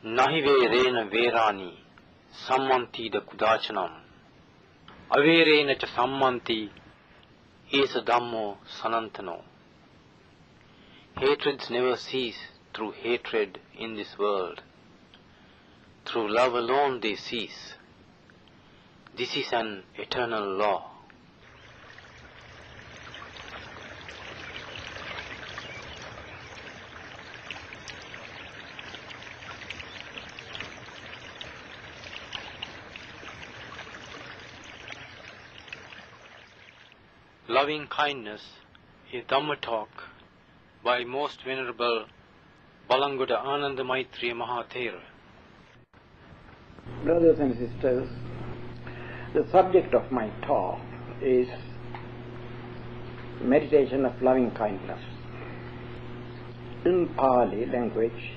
Nahiverena verani sammanti da kudachanam averena cha sammanti esa dhammo sanantano. Hatreds never cease through hatred in this world. Through love alone they cease. This is an eternal law. Loving kindness, a Dhamma talk by Most Venerable Balangoda Ananda Maitreya Thero. Brothers and sisters, the subject of my talk is meditation of loving kindness. In Pali language,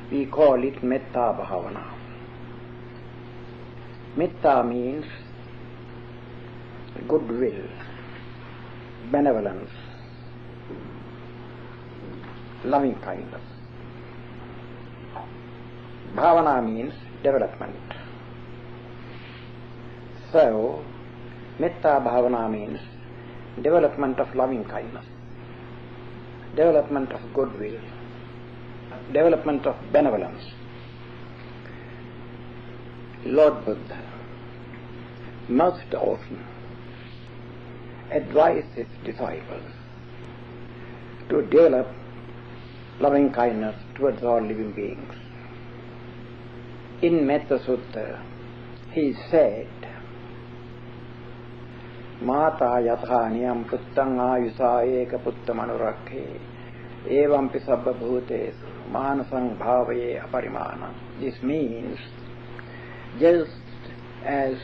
we call it metta bhavana. Metta means goodwill, benevolence, loving kindness. Bhavana means development. So, metta bhavana means development of loving kindness, development of goodwill, development of benevolence. Lord Buddha most often advised his disciples to develop loving kindness towards all living beings. In Metta Sutta, he said, Mata yatha niyam puttang ayusa eka puttam anurakhe evampi sabba bhutesu manasang bhavaye aparimana. This means, just as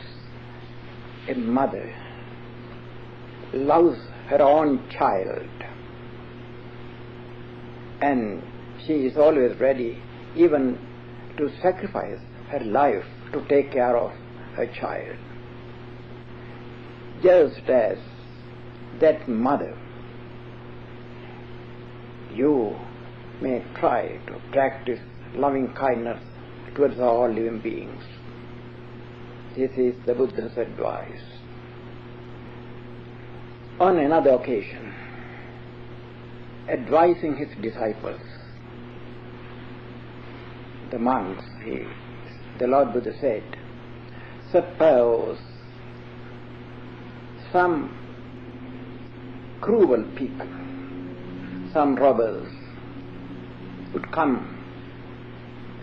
a mother loves her own child and she is always ready even to sacrifice her life to take care of her child, just as that mother, you may try to practice loving kindness towards all living beings. This is the Buddha's advice. On another occasion, advising his disciples, the monks, the Lord Buddha said, suppose some cruel people, some robbers would come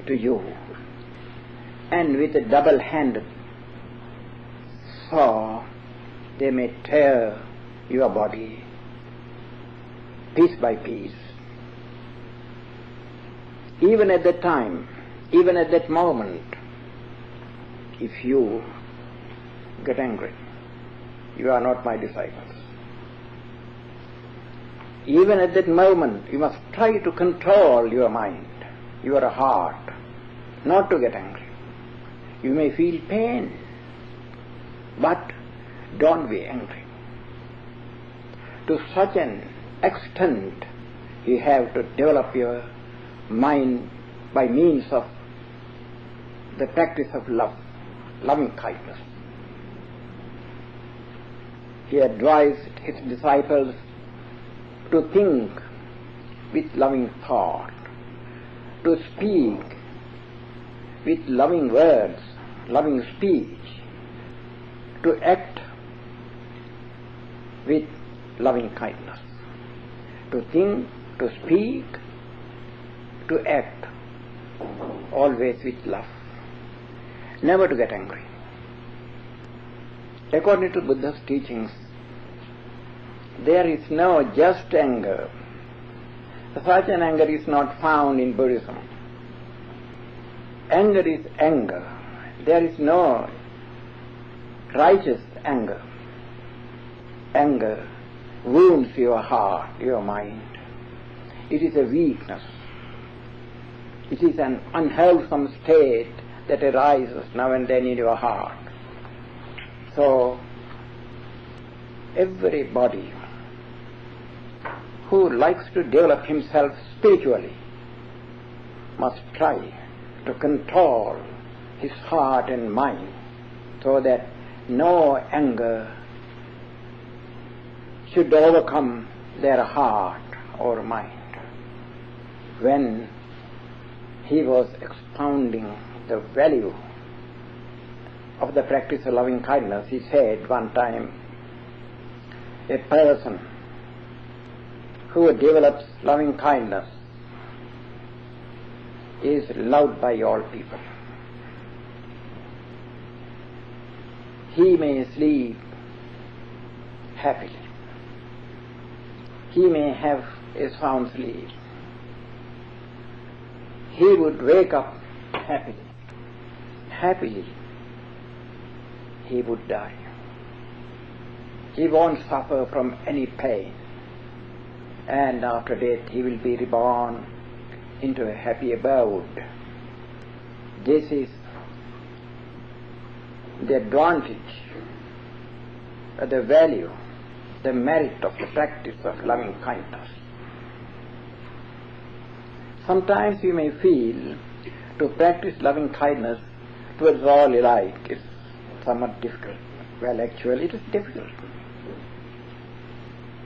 to you and with a double-handed saw they may tear your body piece by piece. Even at that time, even at that moment, if you get angry, you are not my disciples. Even at that moment, you must try to control your mind, your heart, not to get angry. You may feel pain, but don't be angry. To such an extent, you have to develop your mind by means of the practice of love, loving kindness. He advised his disciples to think with loving thought, to speak with loving words, loving speech, to act with loving kindness, to think, to speak, to act, always with love, never to get angry. According to Buddha's teachings, there is no just anger. Such an anger is not found in Buddhism. Anger is anger. There is no righteous anger. Anger wounds your heart, your mind. It is a weakness. It is an unwholesome state that arises now and then in your heart. So, everybody who likes to develop himself spiritually must try to control his heart and mind so that no anger should overcome their heart or mind. When he was expounding the value of the practice of loving kindness, he said one time, a person who develops loving kindness is loved by all people. He may sleep happily. He may have a sound sleep. He would wake up happily. Happily, he would die. He won't suffer from any pain. And after death, he will be reborn into a happy abode. This is the advantage, the value, the merit of the practice of loving kindness. Sometimes you may feel to practice loving kindness towards all alike is somewhat difficult. Well, actually it is difficult.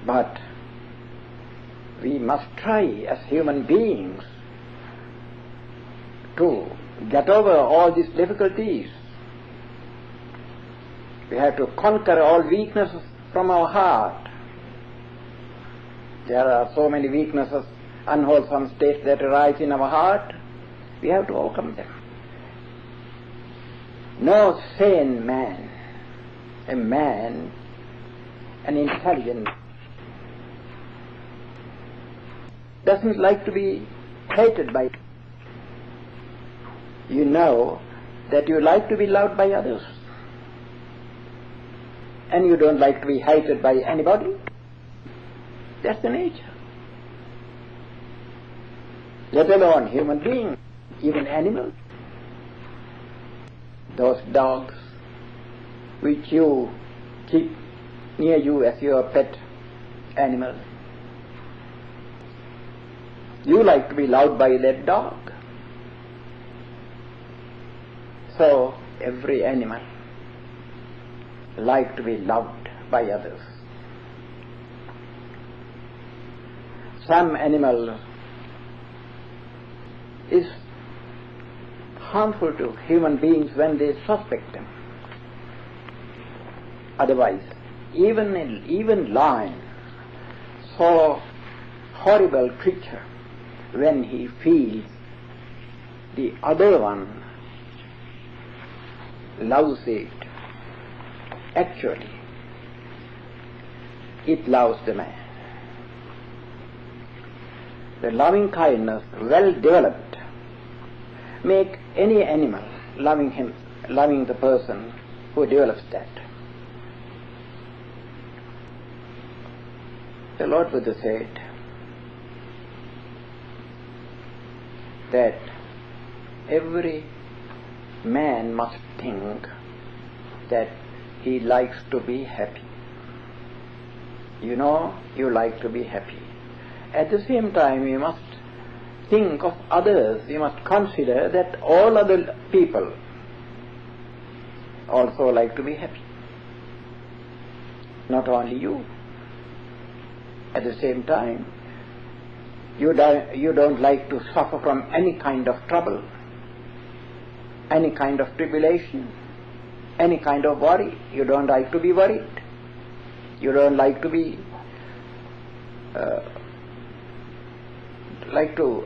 But we must try as human beings to get over all these difficulties. We have to conquer all weaknesses from our heart. There are so many weaknesses, unwholesome states that arise in our heart. We have to overcome them. No sane man, an intelligent, doesn't like to be hated by. You know that you like to be loved by others, and you don't like to be hated by anybody. That's the nature. Let alone human beings, even animals. Those dogs which you keep near you as your pet animal, you like to be loved by that dog. So every animal like to be loved by others. Some animal is harmful to human beings when they suspect them. Otherwise, even lion, so horrible creature, when he feels the other one loves it, actually it loves the man. The loving kindness, well developed, make any animal loving the person who develops that. The Lord Buddha said that every man must think that he likes to be happy. You know, you like to be happy. At the same time, you must think of others. You must consider that all other people also like to be happy. Not only you. At the same time, you don't like to suffer from any kind of trouble, any kind of tribulation, any kind of worry. You don't like to be worried. You don't like to be like to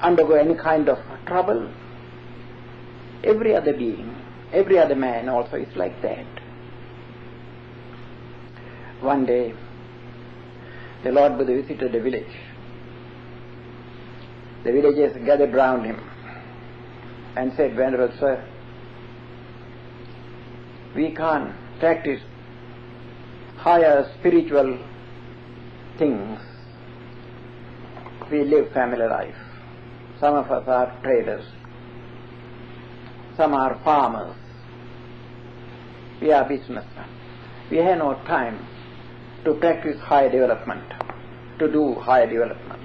undergo any kind of trouble. Every other being, every other man also is like that. One day, the Lord Buddha visited a village. The villagers gathered round him and said, "Venerable Sir, we can't practice higher spiritual things. We live family life. Some of us are traders. Some are farmers. We are businessmen. We have no time to practice higher development, to do higher development.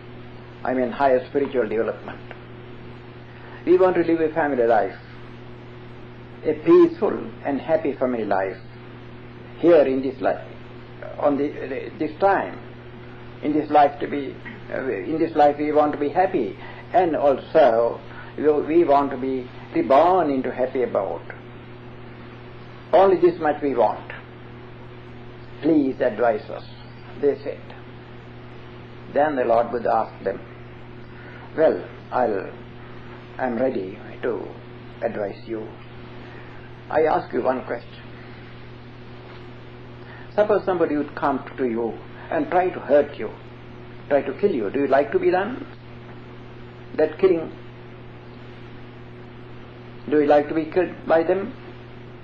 I mean higher spiritual development. We want to live a family life, a peaceful and happy family life. Here in this life, this time, in this life we want to be happy, and also we want to be reborn into happy abode. Only this much we want. Please advise us, they said. Then the Lord Buddha asked them, well, I'm ready to advise you. I ask you one question. Suppose somebody would come to you and try to hurt you, try to kill you. Do you like to be done that killing? Do you like to be killed by them?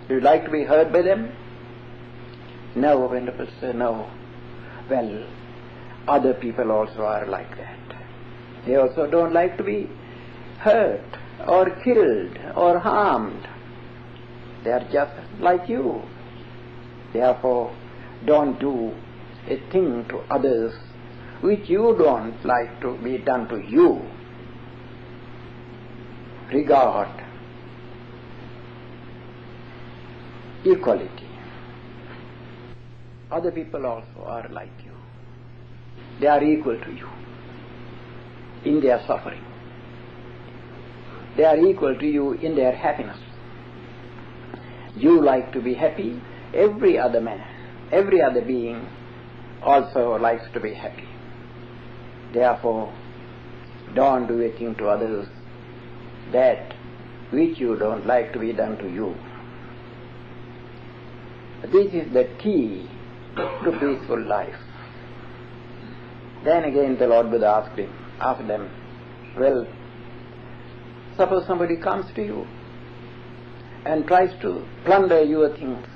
Do you like to be hurt by them? No, Venerable Sir, no. Well, other people also are like that. They also don't like to be hurt or killed or harmed. They are just like you. Therefore, don't do a thing to others which you don't like to be done to you. Regard equality. Other people also are like you. They are equal to you in their suffering. They are equal to you in their happiness. You like to be happy, every other man, every other being also likes to be happy. Therefore, don't do a thing to others that which you don't like to be done to you. This is the key to peaceful life. Then again the Lord Buddha asked them, well, suppose somebody comes to you and tries to plunder your things,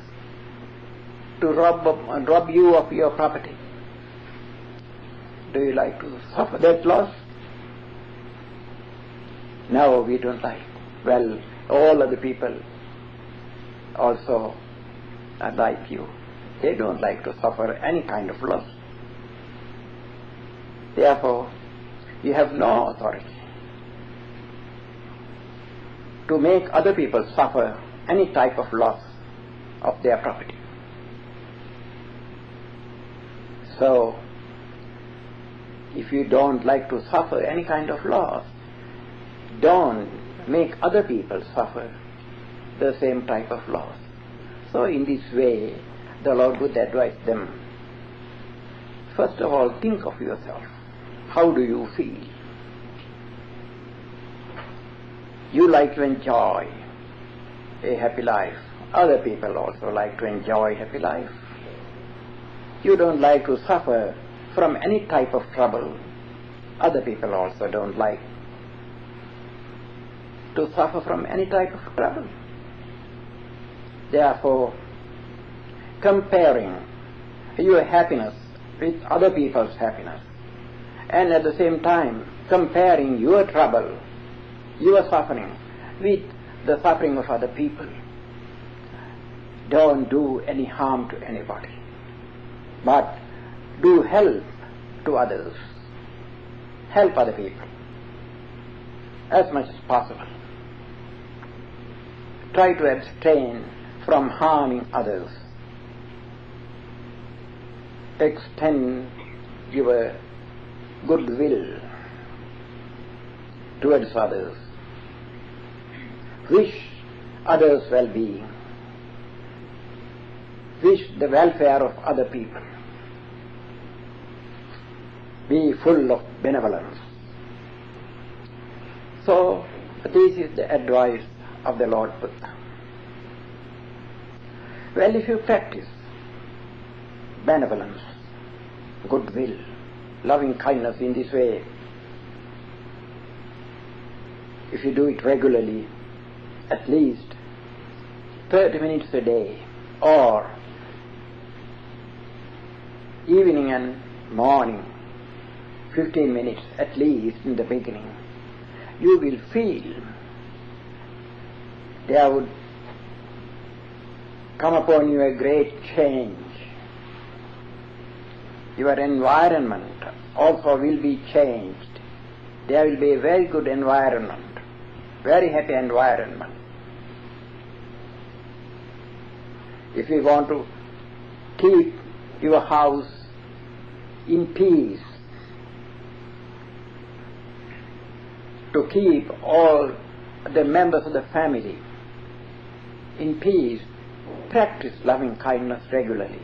to rob you of your property. Do you like to suffer that loss? No, we don't like. Well, all other people also are like you. They don't like to suffer any kind of loss. Therefore, you have no authority to make other people suffer any type of loss of their property. So, if you don't like to suffer any kind of loss, don't make other people suffer the same type of loss. So in this way, the Lord would advise them, first of all, think of yourself. How do you feel? You like to enjoy a happy life. Other people also like to enjoy happy life. You don't like to suffer from any type of trouble. Other people also don't like to suffer from any type of trouble. Therefore, comparing your happiness with other people's happiness, and at the same time comparing your trouble, your suffering, with the suffering of other people, don't do any harm to anybody, but do help to others. Help other people as much as possible. Try to abstain from harming others. Extend your goodwill towards others. Wish others' well-being. Wish the welfare of other people. Be full of benevolence. So, this is the advice of the Lord Buddha. Well, if you practice benevolence, goodwill, loving kindness in this way, if you do it regularly, at least 30 minutes a day, or evening and morning, 15 minutes at least in the beginning, you will feel there would come upon you a great change. Your environment also will be changed. There will be a very good environment very happy environment. If you want to keep your house in peace, to keep all the members of the family in peace, practice loving kindness regularly.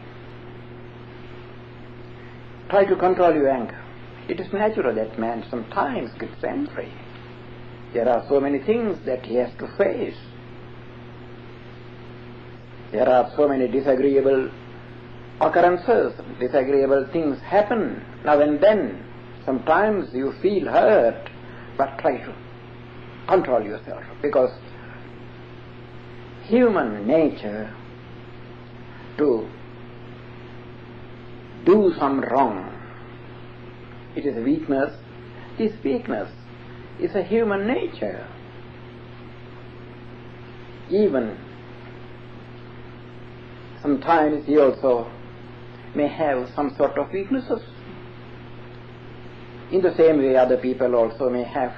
Try to control your anger. It is natural that man sometimes gets angry. There are so many things that he has to face. There are so many disagreeable occurrences, disagreeable things happen now and then. Sometimes you feel hurt, but try to control yourself, because human nature to do some wrong, it is a weakness. This weakness is a human nature. Even sometimes he also may have some sort of weaknesses. In the same way, other people also may have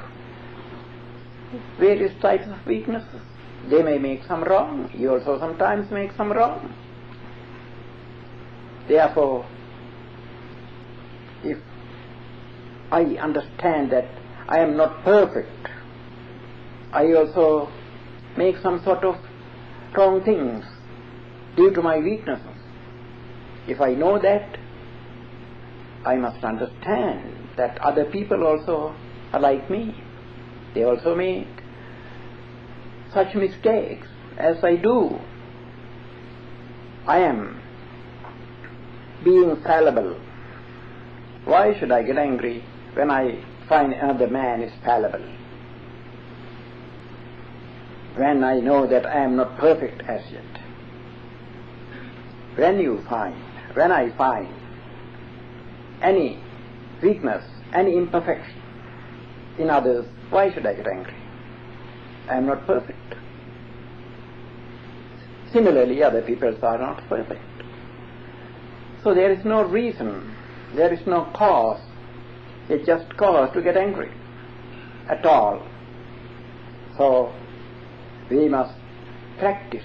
various types of weaknesses. They may make some wrong. You also sometimes make some wrong. Therefore, if I understand that I am not perfect, I also make some sort of wrong things due to my weaknesses. If I know that, I must understand that other people also are like me. They also make such mistakes as I do. I am being fallible. Why should I get angry when I find another man is fallible? When I know that I am not perfect as yet. When I find any weakness, any imperfection in others, why should I get angry? I am not perfect. Similarly, other people are not perfect. So there is no reason, there is no cause, a just cause to get angry at all. So we must practice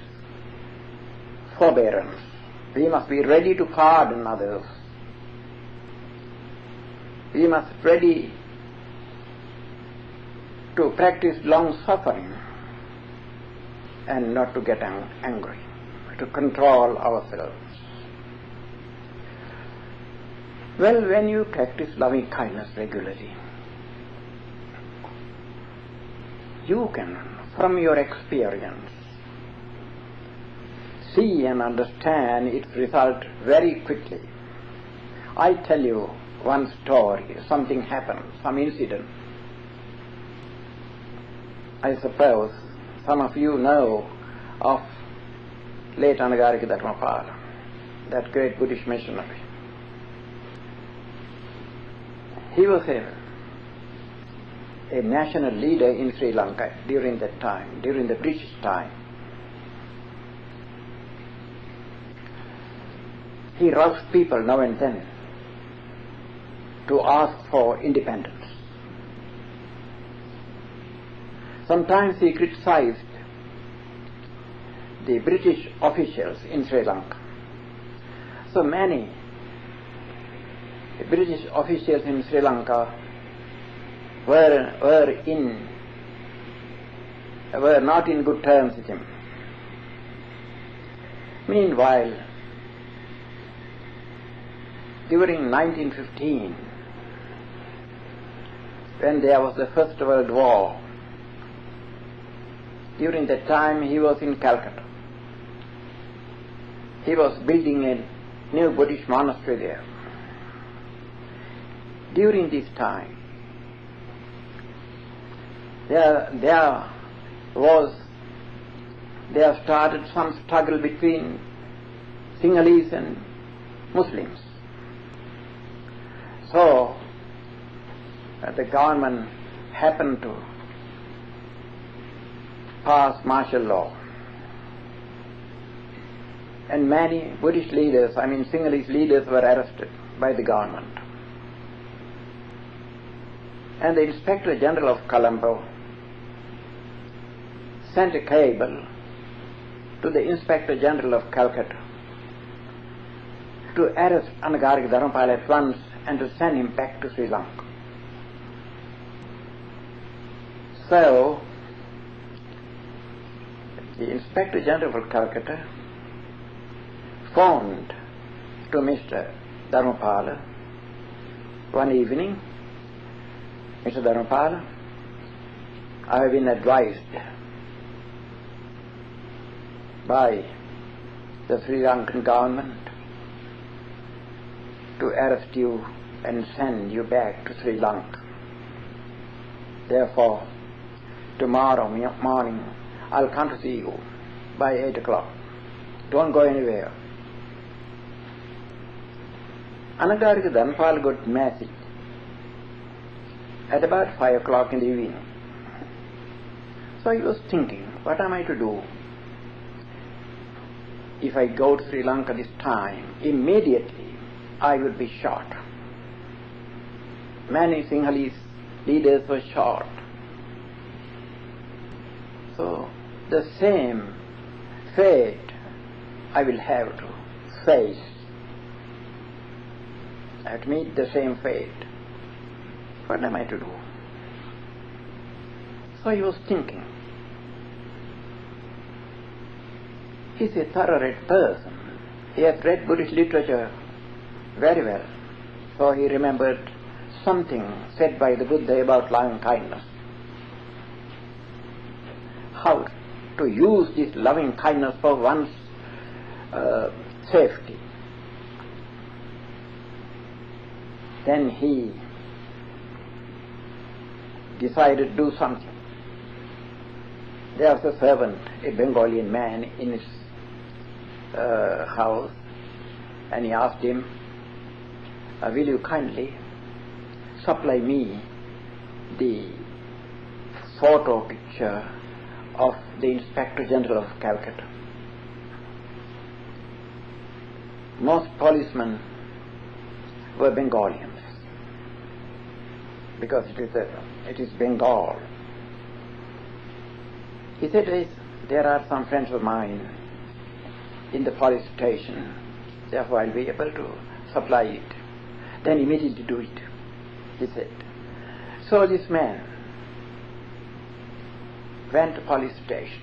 forbearance. We must be ready to pardon others. We must be ready to practice long suffering and not to get angry, to control ourselves. Well, when you practice loving kindness regularly, you can, from your experience, see and understand its result very quickly. I tell you one story, something happened, some incident. I suppose some of you know of late Anagarika Dharmapala, that great Buddhist missionary. He was a national leader in Sri Lanka during that time, during the British time. He roused people now and then to ask for independence. Sometimes he criticized the British officials in Sri Lanka. So many British officials in Sri Lanka were not in good terms with him. Meanwhile, during 1915, when there was the First World War, during that time he was in Calcutta. He was building a new Buddhist monastery there. During this time, there started some struggle between Sinhalese and Muslims. So the government happened to pass martial law, and many Buddhist leaders, Sinhalese leaders, were arrested by the government. And the Inspector General of Colombo sent a cable to the Inspector General of Calcutta to arrest Anagarika Dharmapala at once and to send him back to Sri Lanka. So, the Inspector General of Calcutta phoned to Mr. Dharmapala one evening, Mr. Dharmapala, I have been advised by the Sri Lankan government to arrest you and send you back to Sri Lanka. Therefore, tomorrow morning I'll come to see you by 8 o'clock. Don't go anywhere. Anagarika Dharmapala got message at about 5 o'clock in the evening. So he was thinking, what am I to do? If I go to Sri Lanka this time, immediately I would be shot. Many Sinhalese leaders were shot. So the same fate I will have to face. I have to meet the same fate. What am I to do? So he was thinking. He's a thorough-read person. He has read Buddhist literature very well. So he remembered something said by the Buddha about loving kindness. How to use this loving kindness for one's safety. Then he decided to do something. There was a servant, a Bengali man, in his house, and he asked him, will you kindly supply me the photo picture of the Inspector General of Calcutta? Most policemen were Bengalians, because it is Bengal. He said, there are some friends of mine in the police station, therefore I'll be able to supply it. Then immediately do it, he said. So this man went to police station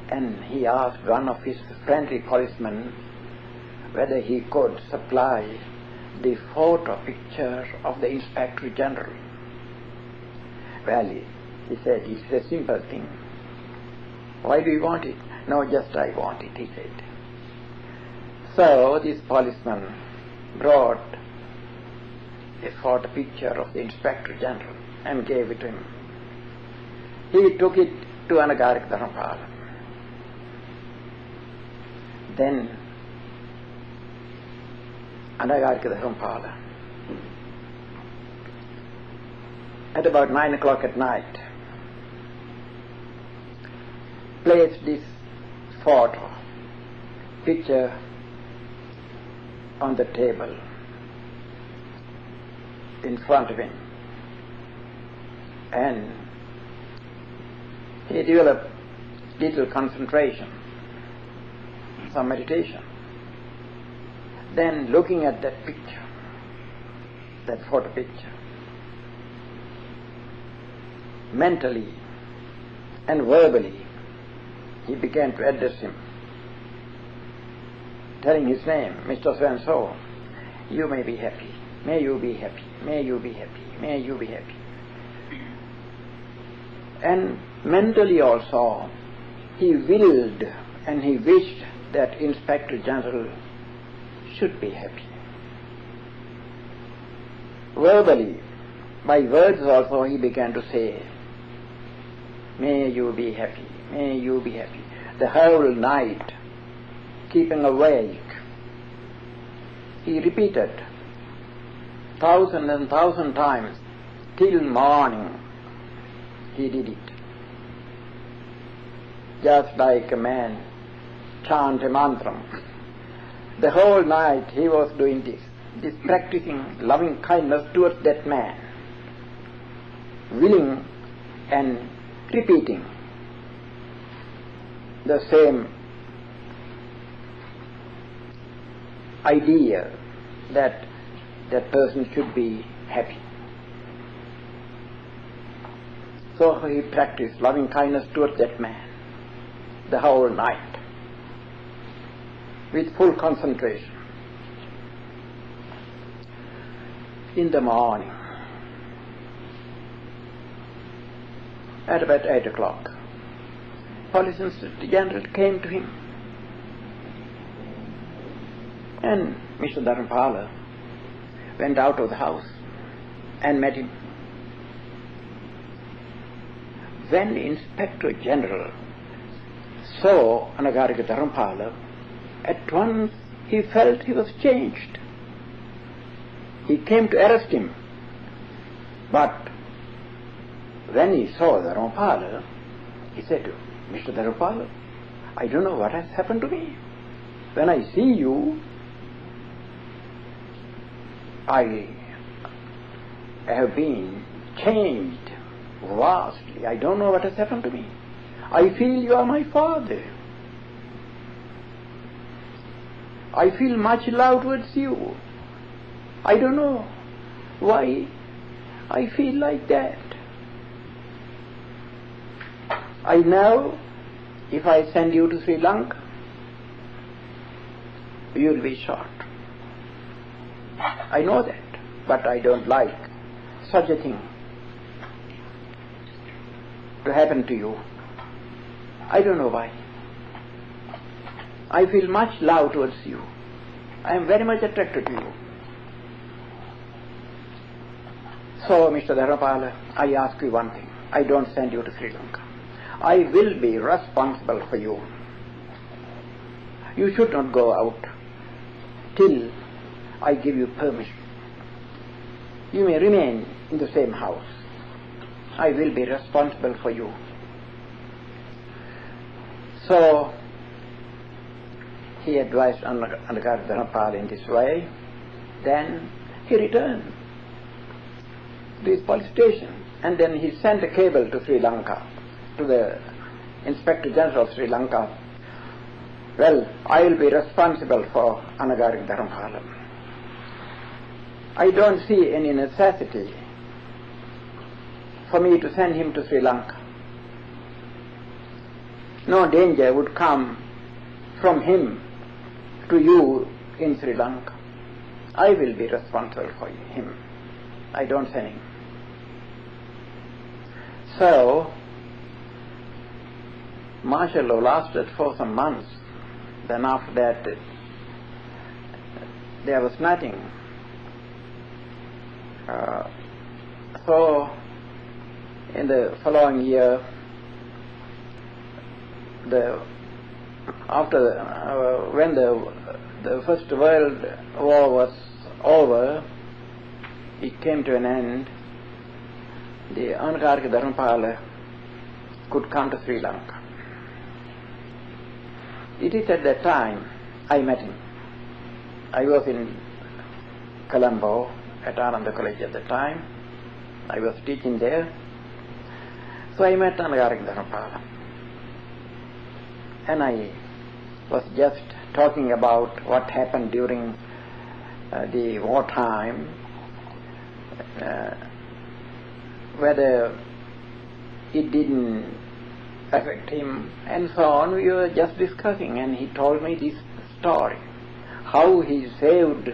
and he asked one of his friendly policemen whether he could supply the photo picture of the Inspector General. Well, he said, it's a simple thing. Why do you want it? No, just I want it, he said. So this policeman brought a photo picture of the Inspector General and gave it to him. He took it to Anagarika Dharmapala. Then Anagarika Dharmapala, at about 9 o'clock at night, placed this photo picture on the table in front of him, and he developed little concentration, some meditation. Then looking at that picture, that photo picture, mentally and verbally he began to address him, telling his name, Mr. So-and-so, you may be happy, may you be happy, may you be happy, may you be happy. And mentally also he willed and he wished that Inspector General should be happy. Verbally, by words also he began to say, may you be happy, may you be happy. The whole night, keeping awake, he repeated 1,000 and 1,000 times till morning. He did it. Just like a man chant a mantra. The whole night he was doing this practicing loving kindness towards that man, willing and repeating the same idea that that person should be happy. So he practiced loving kindness towards that man the whole night with full concentration. In the morning, at about 8 o'clock, Police Inspector General came to him, and Mr. Dharamapala went out of the house and met him. When the Inspector General saw Anagarika Dharamapala, at once he felt he was changed. He came to arrest him, but when he saw Dharamapala, he said, Mr. Dharamapala, I don't know what has happened to me. When I see you, I have been changed vastly. I don't know what has happened to me. I feel you are my father. I feel much love towards you. I don't know why I feel like that. I know if I send you to Sri Lanka, you will be shot. I know that, but I don't like such a thing to happen to you. I don't know why. I feel much love towards you. I am very much attracted to you. So, Mr. Dharamapala, I ask you one thing. I don't send you to Sri Lanka. I will be responsible for you. You should not go out till I give you permission. You may remain in the same house. I will be responsible for you. So, he advised Anagarika Dharamapala in this way. Then he returned to his police station, and then he sent a cable to Sri Lanka, to the Inspector General of Sri Lanka. Well, I will be responsible for Anagarika Dharamapala. I don't see any necessity for me to send him to Sri Lanka. No danger would come from him to you in Sri Lanka. I will be responsible for him. I don't send him. So, martial law lasted for some months. Then after that, there was nothing. So, in the following year, when the First World War was over, it came to an end. The Anagarika Dharamapala could come to Sri Lanka. It is at that time I met him. I was in Colombo at Ananda College at the time. I was teaching there. So I met Anagarika Dharamapala. And I was just talking about what happened during the wartime, whether it didn't affect him and so on. We were just discussing, and he told me this story, how he saved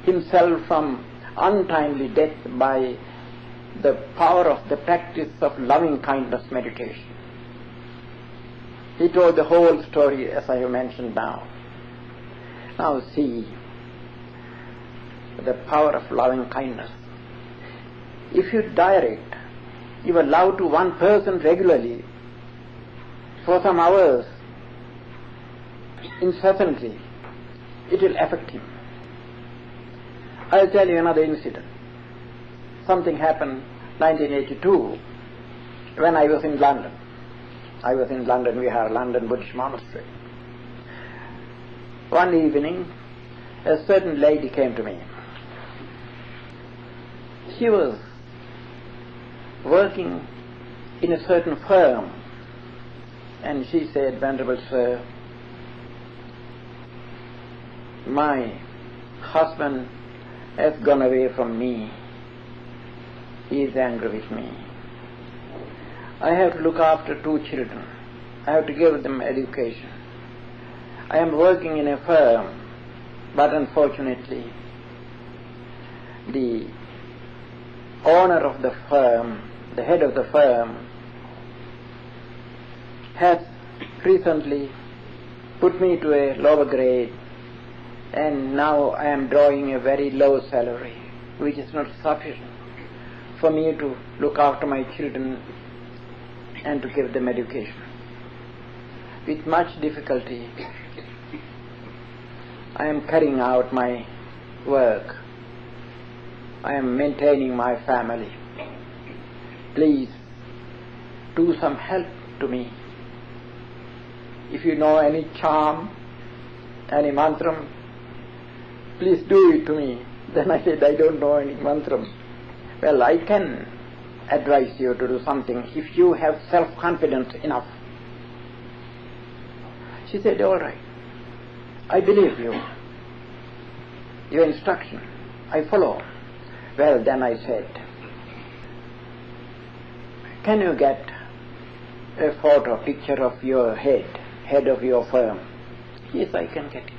himself from untimely death by the power of the practice of loving kindness meditation. He told the whole story as I have mentioned now. Now see the power of loving kindness. If you direct your love to one person regularly for some hours, incessantly, it will affect him. I'll tell you another incident. Something happened 1982 when I was in London. I was in London, we had a London Buddhist monastery. One evening, a certain lady came to me. She was working in a certain firm, and she said, "Venerable Sir, my husband has gone away from me. He is angry with me. I have to look after 2 children. I have to give them education. I am working in a firm, but unfortunately the owner of the firm, the head of the firm, has recently put me to a lower grade, and now I am drawing a very low salary, which is not sufficient for me to look after my children and to give them education. With much difficulty, I am carrying out my work. I am maintaining my family. Please do some help to me. If you know any charm, any mantram, please do it to me." Then I said, "I don't know any mantram." "Well, I can advise you to do something if you have self-confidence enough." She said, "All right, I believe you. Your instruction, I follow." Well, then I said, "Can you get a photo, picture of your head of your firm?" "Yes, I can get it."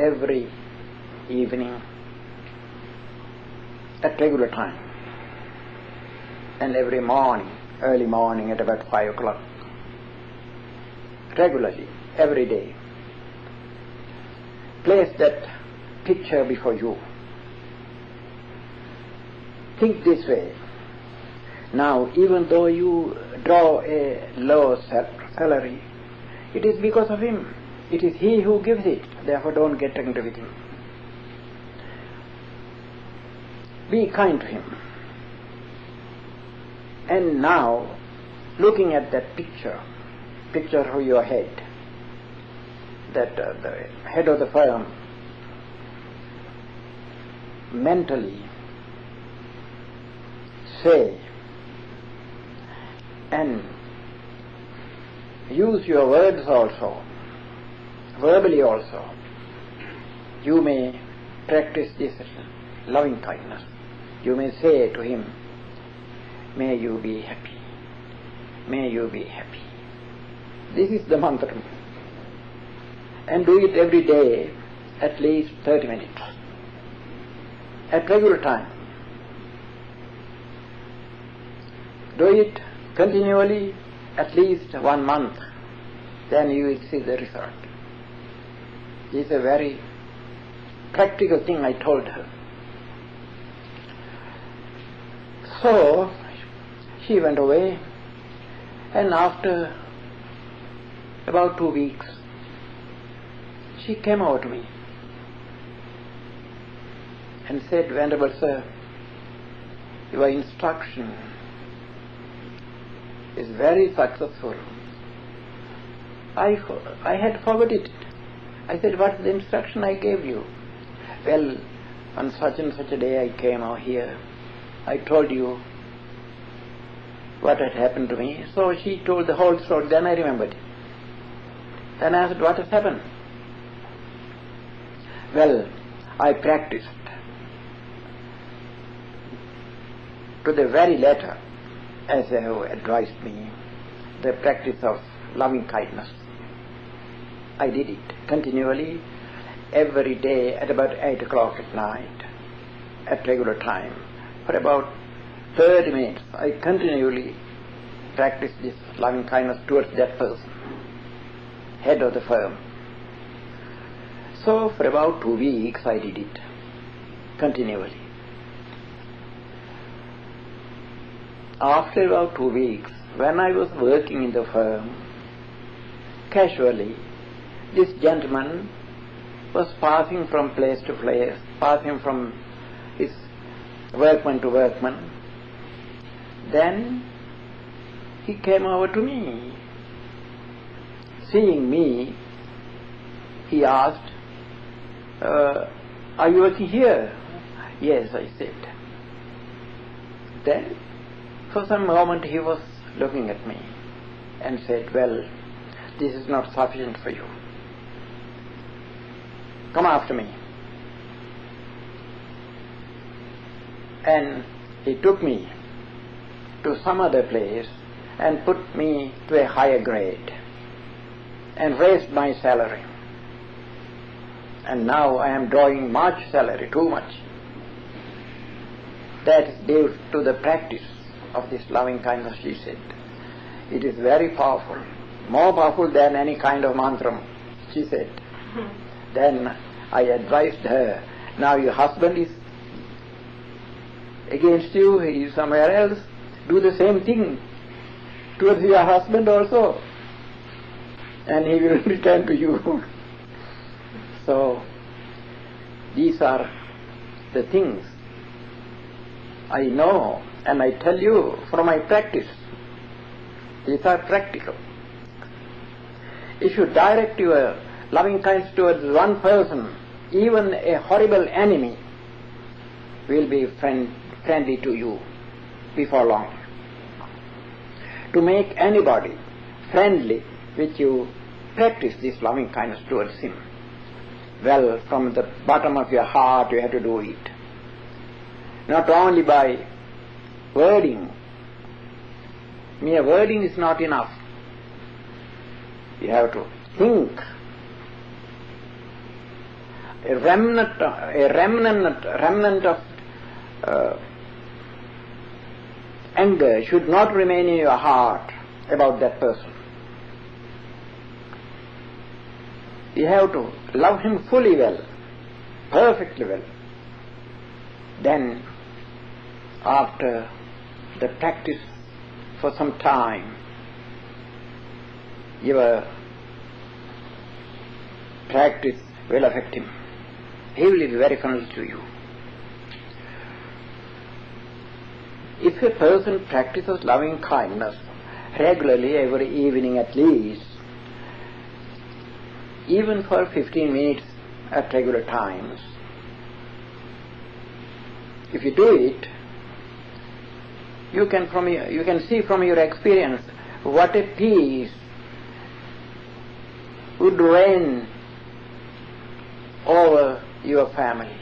Every evening at regular time, and every morning, early morning at about 5 o'clock, regularly, every day, place that picture before you. Think this way. Now, even though you draw a low salary, it is because of him. It is he who gives it. Therefore, don't get angry with him. Be kind to him. And now, looking at that picture of your head, that the head of the firm, mentally say and use your words also, verbally also. You may practice this loving kindness. You may say to him, "May you be happy. May you be happy." This is the mantra. And do it every day, at least 30 minutes, at regular time. Do it continually, at least 1 month, then you will see the result. This is a very practical thing I told her. So she went away, and after about 2 weeks, she came over to me and said, "Venerable Sir, your instruction is very successful. I had forgotten it." I said, "What's the instruction I gave you?" "Well, on such and such a day I came over here. I told you what had happened to me." So she told the whole story. Then I remembered it. Then I asked, "What has happened?" "Well, I practiced to the very letter, as they have advised me, the practice of loving kindness. I did it continually, every day at about 8 o'clock at night, at regular time. For about 30 minutes, I continually practiced this loving kindness towards that person, head of the firm. So for about 2 weeks I did it continually. After about 2 weeks, when I was working in the firm, casually, this gentleman was passing from place to place, passing from his workman to workman. Then he came over to me. Seeing me, he asked, "Are you working here?" "Yes," I said. Then, for some moment he was looking at me and said, "Well, this is not sufficient for you. Come after me." And he took me to some other place and put me to a higher grade and raised my salary. And now I am drawing much salary, too much. That is due to the practice of this loving kindness, she said. It is very powerful, more powerful than any kind of mantra, she said. Then I advised her, now your husband is against you, he is somewhere else, do the same thing towards your husband also, and he will return to you. So, these are the things I know, and I tell you from my practice. These are practical. If you direct your loving kindness towards one person, even a horrible enemy will be friendly to you before long. To make anybody friendly with you, practice this loving kindness towards him. Well, from the bottom of your heart you have to do it. Not only by wording. Mere wording is not enough. You have to think. A remnant of anger should not remain in your heart about that person. You have to love him fully well, perfectly well. Then, after the practice for some time, your practice will affect him. He will be very friendly to you. If a person practices loving kindness regularly, every evening at least, even for 15 minutes at regular times, if you do it, you can see from your experience what a peace would reign over your family.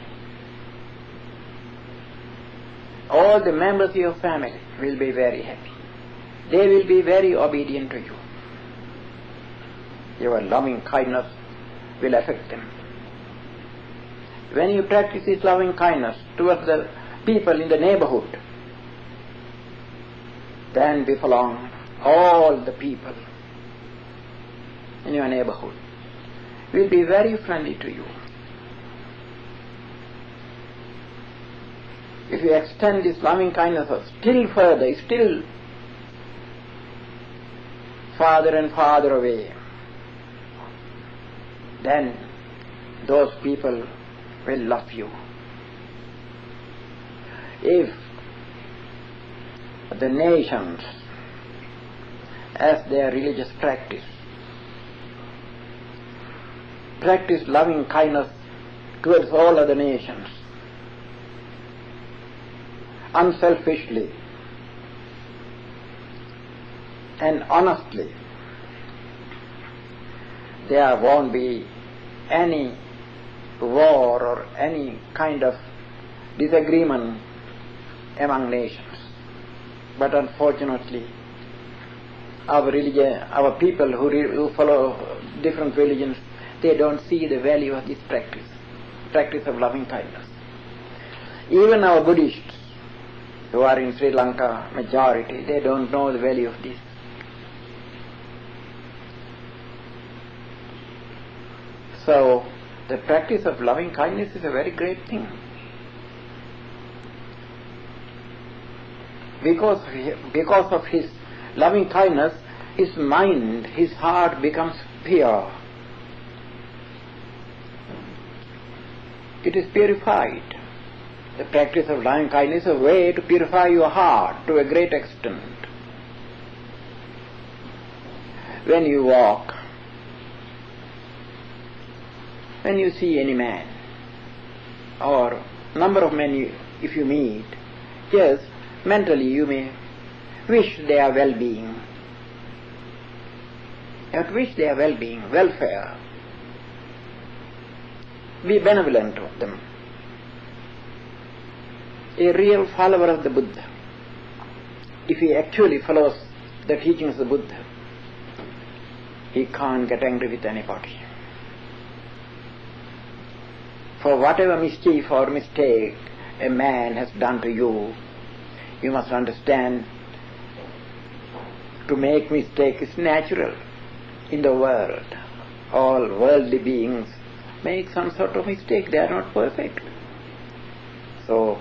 All the members of your family will be very happy. They will be very obedient to you. Your loving kindness will affect them. When you practice this loving kindness towards the people in the neighborhood, then before long, all the people in your neighborhood will be very friendly to you. If you extend this loving kindness still further, still farther and farther away, then those people will love you. If the nations, as their religious practice loving kindness towards all other nations, unselfishly and honestly, there won't be any war or any kind of disagreement among nations. But unfortunately, our people who follow different religions, they don't see the value of this practice of loving kindness. Even our Buddhists, who are in Sri Lanka majority, they don't know the value of this. So, the practice of loving kindness is a very great thing. Because of his loving kindness, his mind, his heart becomes pure. It is purified. The practice of loving kindness is a way to purify your heart to a great extent. When you walk, when you see any man, or number of men if you meet, yes, Mentally you may wish their well-being. You have to wish their well-being, welfare. Be benevolent to them. A real follower of the Buddha, if he actually follows the teachings of the Buddha, he can't get angry with anybody. For whatever mischief or mistake a man has done to you, you must understand, to make mistake is natural in the world. All worldly beings make some sort of mistake. They are not perfect. So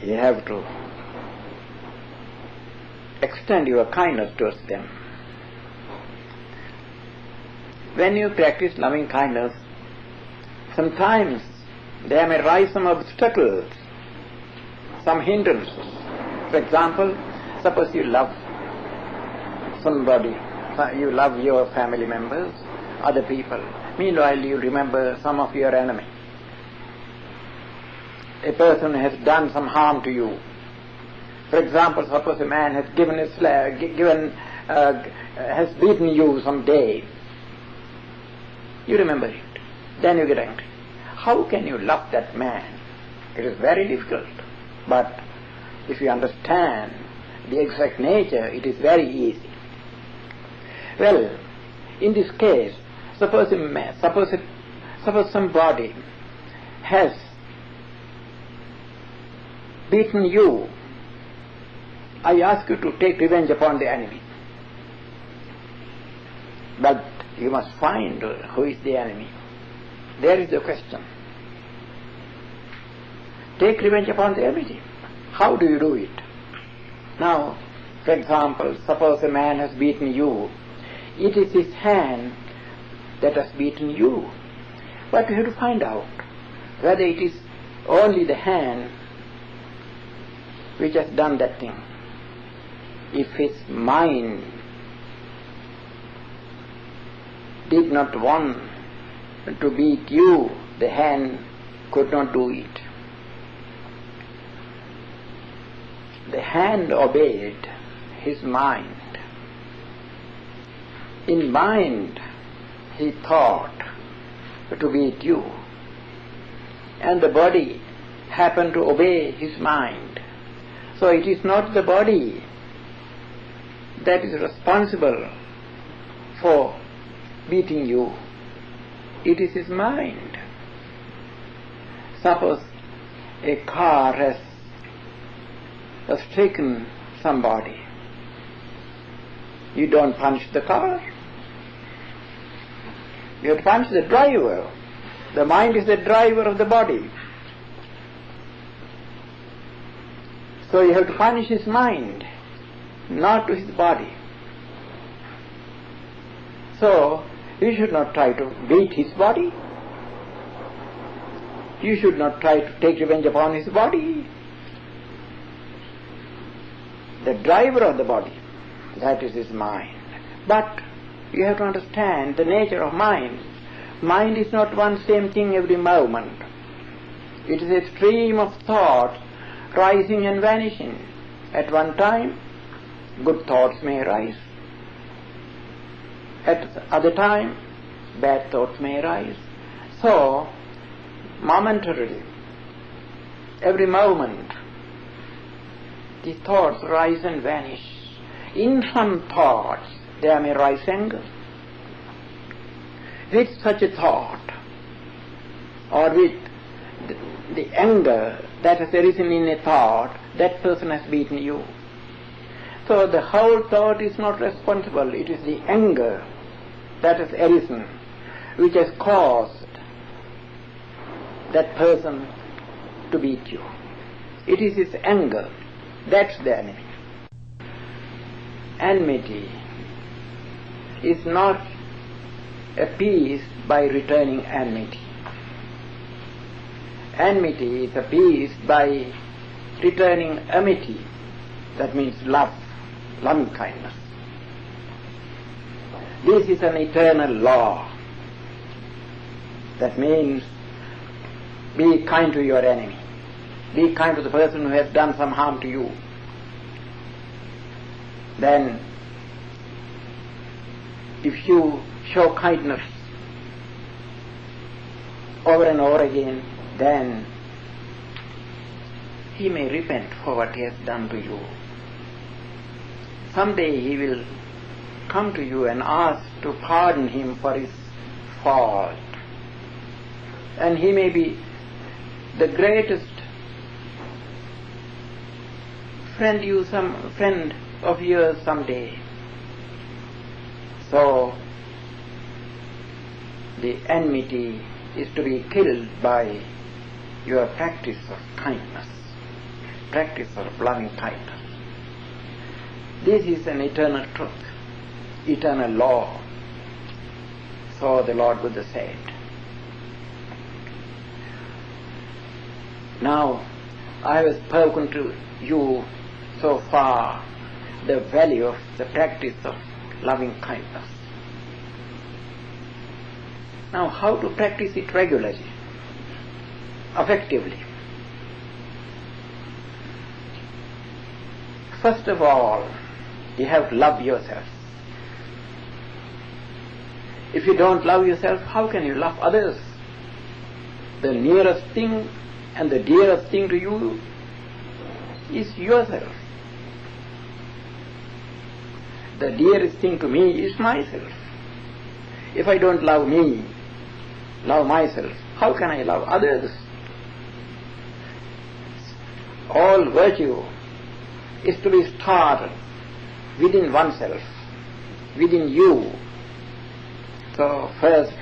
you have to extend your kindness towards them. When you practice loving kindness, sometimes there may rise some obstacles, some hindrances. For example, suppose you love somebody, you love your family members, other people. Meanwhile, you remember some of your enemy. A person has done some harm to you. For example, suppose a man has has beaten you some day. You remember it. Then you get angry. How can you love that man? It is very difficult. But if you understand the exact nature, it is very easy. Well, in this case, suppose somebody has beaten you. I ask you to take revenge upon the enemy. But you must find who is the enemy. There is the question. Take revenge upon the enemy. How do you do it? Now, for example, suppose a man has beaten you. It is his hand that has beaten you. But you have to find out whether it is only the hand which has done that thing. If his mind did not want to beat you, the hand could not do it. The hand obeyed his mind. In mind, he thought to beat you, and the body happened to obey his mind. So it is not the body that is responsible for beating you. It is his mind. Suppose a car has stricken somebody. You don't punish the car. You punish the driver. The mind is the driver of the body. So you have to punish his mind, not to his body. So you should not try to beat his body. You should not try to take revenge upon his body. The driver of the body, that is his mind. But you have to understand the nature of mind. Mind is not one same thing every moment. It is a stream of thought rising and vanishing. At one time, good thoughts may arise. At other time, bad thoughts may arise. So, momentarily, every moment, the thoughts rise and vanish. In some thoughts, there may rise anger. With such a thought, or with the anger that has arisen in a thought, that person has beaten you. So the whole thought is not responsible. It is the anger that has arisen, which has caused that person to beat you. It is his anger. That's the enemy. Enmity is not appeased by returning enmity. Enmity is appeased by returning amity. That means love, loving kindness. This is an eternal law. That means be kind to your enemy. Be kind to the person who has done some harm to you. Then, if you show kindness over and over again, then he may repent for what he has done to you. Someday he will come to you and ask to pardon him for his fault. And he may be the greatest friend of yours someday. So the enmity is to be killed by your practice of kindness, practice of loving kindness. This is an eternal truth, eternal law. So the Lord Buddha said. Now, I have spoken to you so far the value of the practice of loving kindness. Now, how to practice it regularly, effectively? First of all, you have to love yourself. If you don't love yourself, how can you love others? The nearest thing and the dearest thing to you is yourself. The dearest thing to me is myself. If I don't love me, love myself, how can I love others? All virtue is to be started within oneself, within you. So first,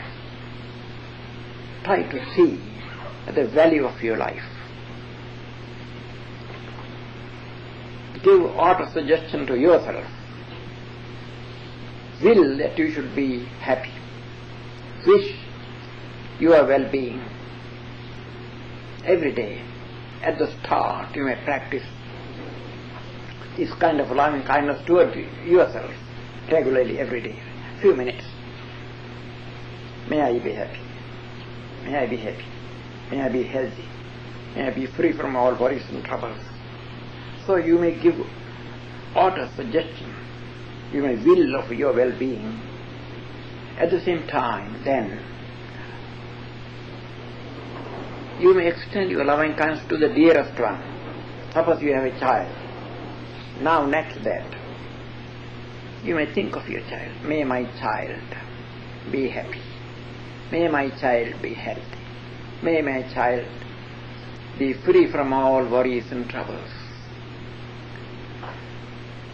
try to see the value of your life. Give auto-suggestion to yourself. Will that you should be happy. Wish your well-being. Every day, at the start, you may practice this kind of loving kindness towards yourself regularly every day, few minutes. May I be happy. May I be happy. May I be healthy. May I be free from all worries and troubles. So you may give auto-suggestion. You may will of your well-being. At the same time, then, you may extend your loving kindness to the dearest one. Suppose you have a child. Now next that, you may think of your child. May my child be happy. May my child be healthy. May my child be free from all worries and troubles.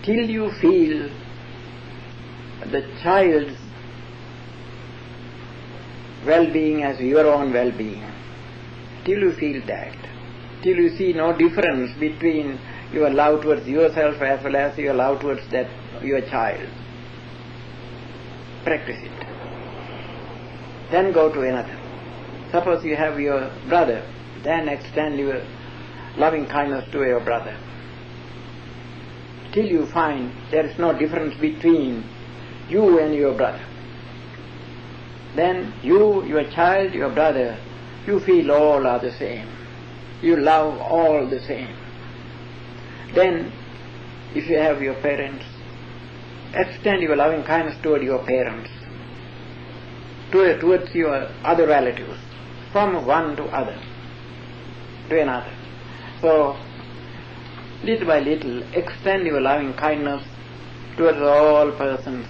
Till you feel the child's well-being as your own well-being, till you feel that, till you see no difference between your love towards yourself as well as your love towards that your child, practice it. Then go to another. Suppose you have your brother, then extend your loving kindness to your brother. Till you find there is no difference between you and your brother. Then you, your child, your brother, you feel all are the same. You love all the same. Then, if you have your parents, extend your loving kindness toward your parents, towards your other relatives, from one to other, to another. So, little by little, extend your loving kindness towards all persons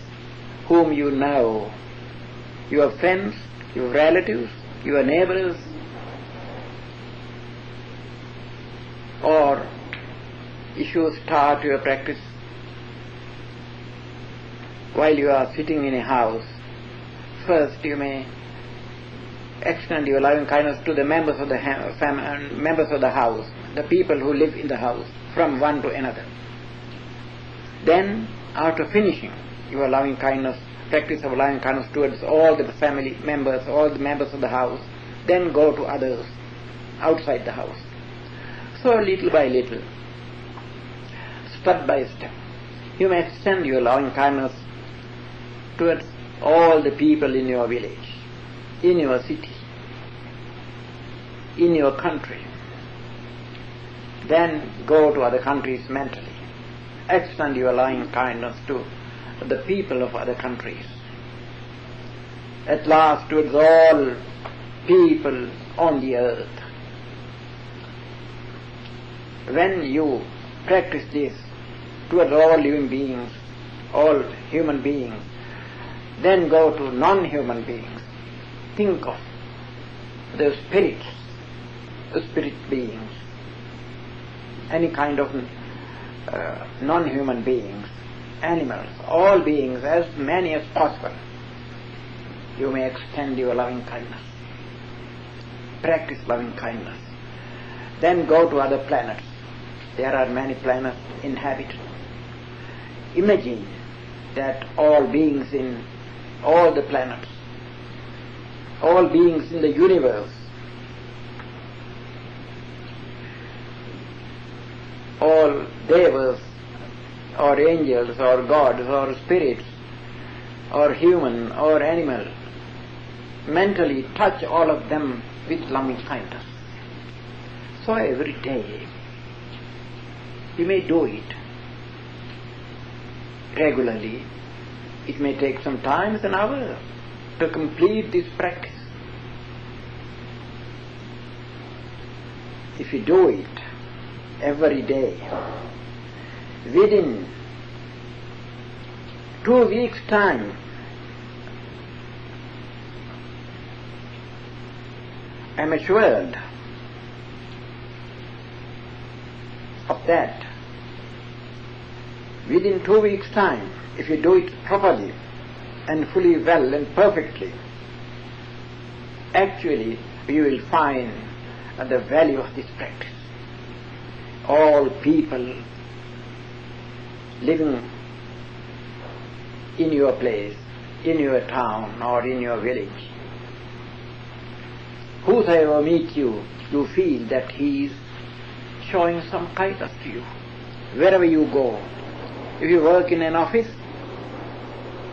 whom you know, your friends, your relatives, your neighbors, or if you start your practice while you are sitting in a house, first you may extend your loving kindness to the members of the members of the house, the people who live in the house, from one to another. Then, after finishing your loving kindness, practice of loving kindness towards all the family members, all the members of the house, then go to others outside the house. So little by little, step by step, you may extend your loving kindness towards all the people in your village, in your city, in your country, Then go to other countries mentally. Extend your loving kindness to the people of other countries. At last towards all people on the earth. When you practice this towards all living beings, all human beings, then go to non-human beings. Think of the spirits, the spirit beings, any kind of non-human beings, animals, all beings, as many as possible. You may extend your loving kindness. Practice loving kindness. Then go to other planets. There are many planets inhabited. Imagine that all beings in all the planets, all beings in the universe, all devas or angels or gods or spirits or human or animal, mentally touch all of them with loving kindness. So every day you may do it regularly. It may take some time, an hour, to complete this practice. If you do it every day, within 2 weeks' time, I am assured of that. Within 2 weeks' time, if you do it properly and fully well and perfectly, actually you will find the value of this practice. All people living in your place, in your town or in your village, whosoever meets you, you feel that he is showing some kindness to you. Wherever you go, if you work in an office,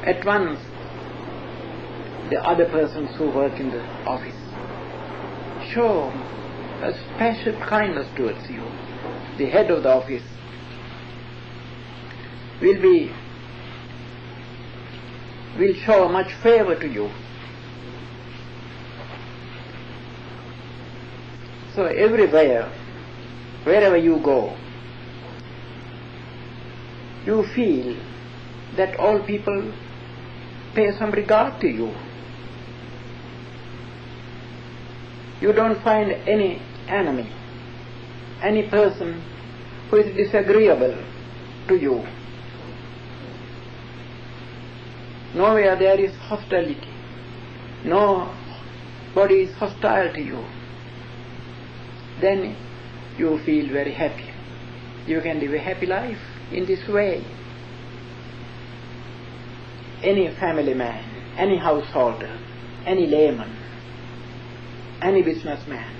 at once the other persons who work in the office show a special kindness towards you. The head of the office will show much favor to you. So everywhere, wherever you go, you feel that all people pay some regard to you. You don't find any enemy, any person who is disagreeable to you. Nowhere there is hostility. Nobody is hostile to you. Then you feel very happy. You can live a happy life in this way. Any family man, any householder, any layman, any businessman,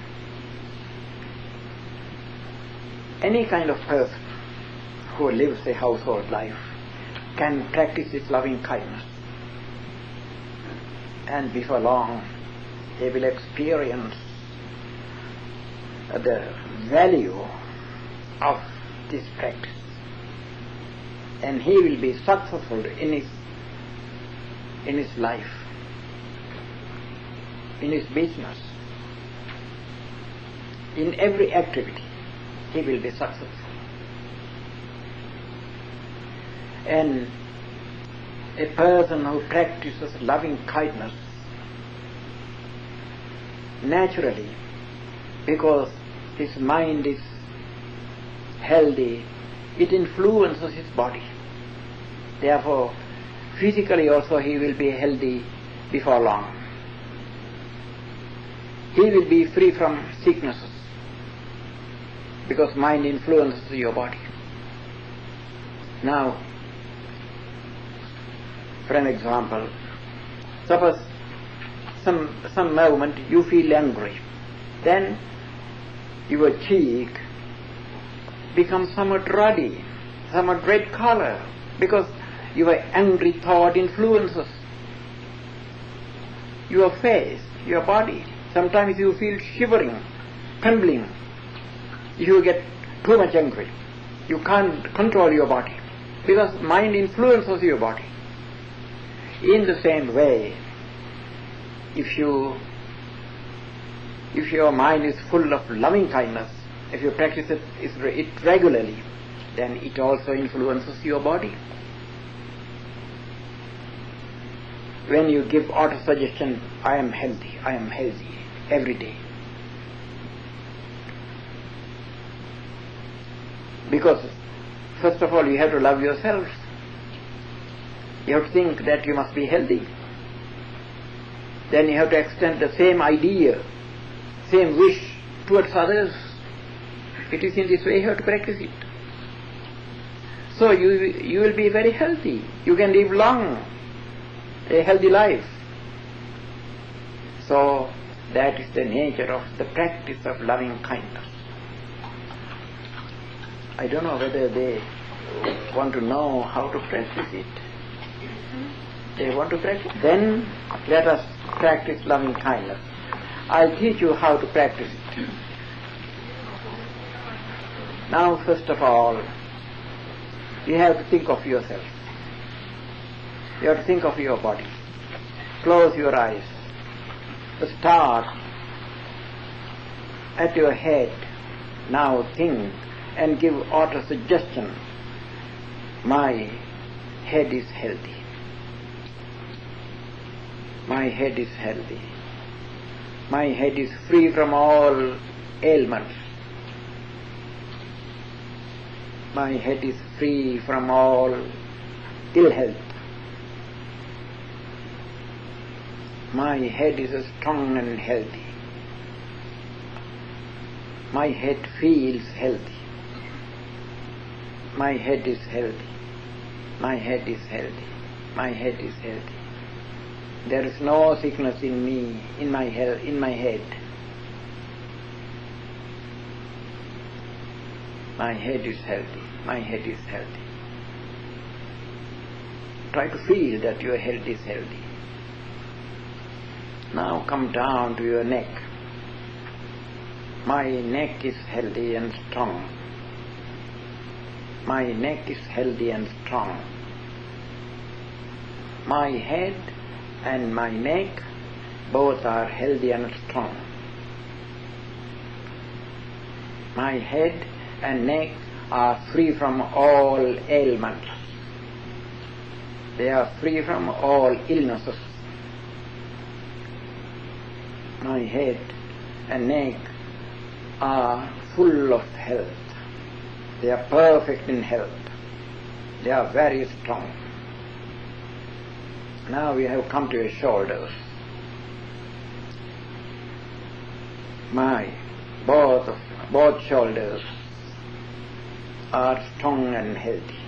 any kind of person who lives a household life can practice this loving kindness. And before long, they will experience the value of this practice. And he will be successful in his life, in his business, in every activity. He will be successful. And a person who practices loving kindness naturally, because his mind is healthy, it influences his body. Therefore, physically also he will be healthy before long. He will be free from sicknesses, because mind influences your body. Now, for an example, suppose some moment you feel angry, then your cheek becomes somewhat ruddy, somewhat red color, because your angry thought influences your face, your body. Sometimes you feel shivering, trembling. If you get too much angry. You can't control your body because mind influences your body. In the same way, if your mind is full of loving kindness, if you practice it regularly, then it also influences your body. When you give auto-suggestion, I am healthy, every day. Because, first of all, you have to love yourself. You have to think that you must be healthy. Then you have to extend the same idea, same wish towards others. It is in this way you have to practice it. So you will be very healthy. You can live long, a healthy life. So that is the nature of the practice of loving kindness. I don't know whether they want to know how to practice it. They want to practice. Then let us practice loving kindness. I'll teach you how to practice it. Now, first of all, you have to think of yourself. You have to think of your body. Close your eyes. Start at your head. Now think and give auto-suggestion. My head is healthy. My head is healthy. My head is free from all ailments. My head is free from all ill health. My head is strong and healthy. My head feels healthy. My head is healthy. My head is healthy. My head is healthy. There is no sickness in me, in my head. My head is healthy. My head is healthy. Try to feel that your head is healthy. Now come down to your neck. My neck is healthy and strong. My neck is healthy and strong. My head and my neck both are healthy and strong. My head and neck are free from all ailments. They are free from all illnesses. My head and neck are full of health. They are perfect in health. They are very strong. Now we have come to your shoulders. Both shoulders are strong and healthy.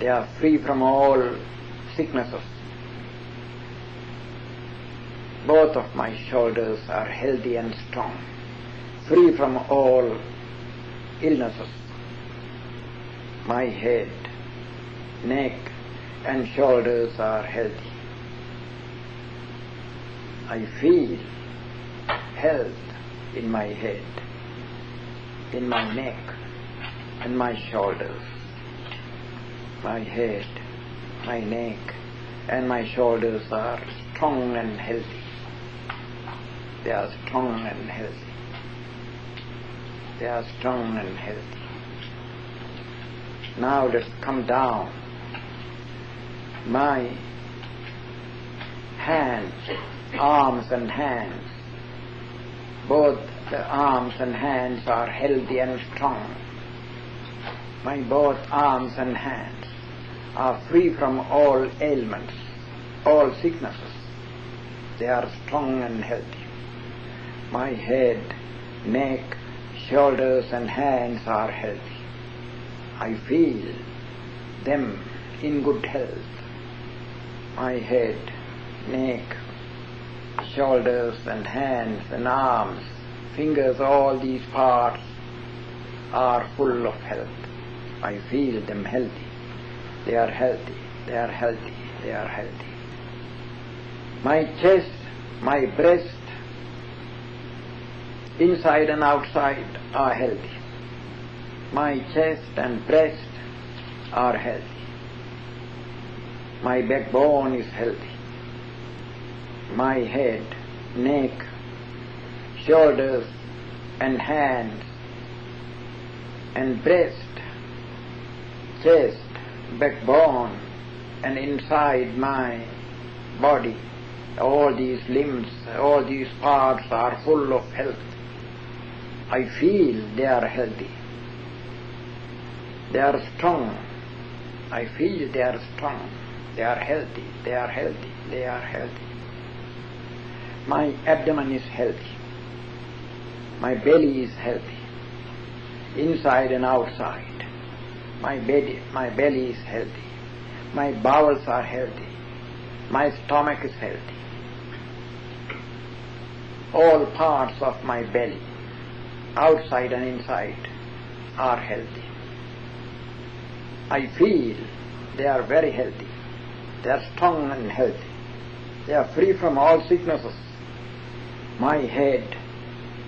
They are free from all sicknesses. Both of my shoulders are healthy and strong, free from all illnesses. My head, neck and shoulders are healthy. I feel health in my head, in my neck and my shoulders. My head, my neck and my shoulders are strong and healthy. They are strong and healthy. They are strong and healthy. Now let's come down. My hands, arms and hands, both the arms and hands are healthy and strong. My both arms and hands are free from all ailments, all sicknesses. They are strong and healthy. My head, neck, shoulders and hands are healthy. I feel them in good health. My head, neck, shoulders and hands and arms, fingers, all these parts are full of health. I feel them healthy. They are healthy. They are healthy. They are healthy. My chest, my breast, inside and outside are healthy. My chest and breast are healthy. My backbone is healthy. My head, neck, shoulders and hands and breast, chest, backbone and inside my body, all these limbs, all these parts are full of health. I feel they are healthy. They are strong. I feel they are strong. They are healthy. They are healthy. They are healthy. My abdomen is healthy. My belly is healthy, inside and outside. My belly is healthy. My bowels are healthy. My stomach is healthy. All parts of my belly, outside and inside, are healthy. I feel they are very healthy. They are strong and healthy. They are free from all sicknesses. My head,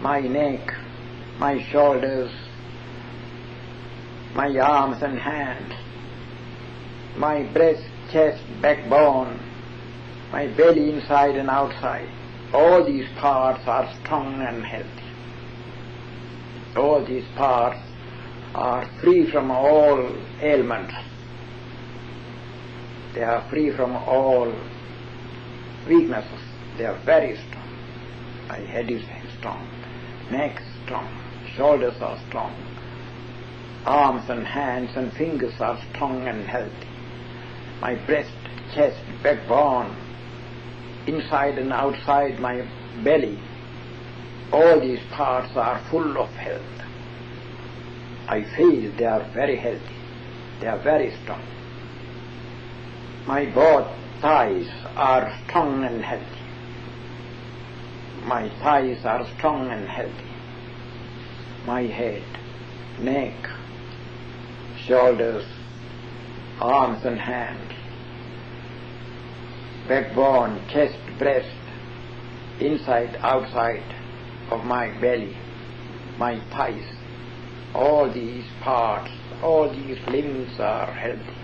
my neck, my shoulders, my arms and hands, my breast, chest, backbone, my belly inside and outside, all these parts are strong and healthy. All these parts are free from all ailments. They are free from all weaknesses. They are very strong. My head is strong, neck is strong, shoulders are strong, arms and hands and fingers are strong and healthy. My breast, chest, backbone, inside and outside my belly, all these parts are full of health. I feel they are very healthy. They are very strong. My both thighs are strong and healthy. My thighs are strong and healthy. My head, neck, shoulders, arms and hands, backbone, chest, breast, inside, outside of my belly, my thighs, all these parts, all these limbs are healthy.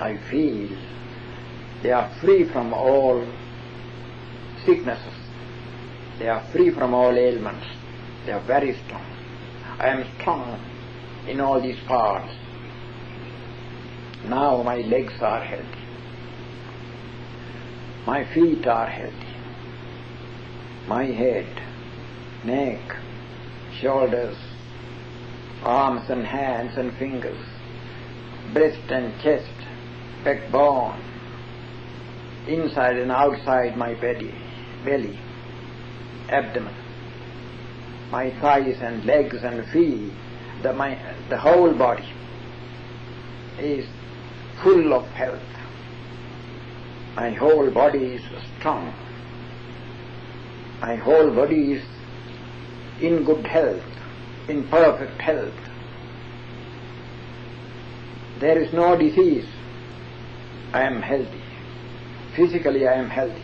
I feel they are free from all sicknesses. They are free from all ailments. They are very strong. I am strong in all these parts. Now my legs are healthy. My feet are healthy. My head, neck, shoulders, arms and hands and fingers, breast and chest, backbone, inside and outside my belly, abdomen, my thighs and legs and feet, the whole body is full of health. My whole body is strong. My whole body is in good health, in perfect health. There is no disease. I am healthy. Physically I am healthy.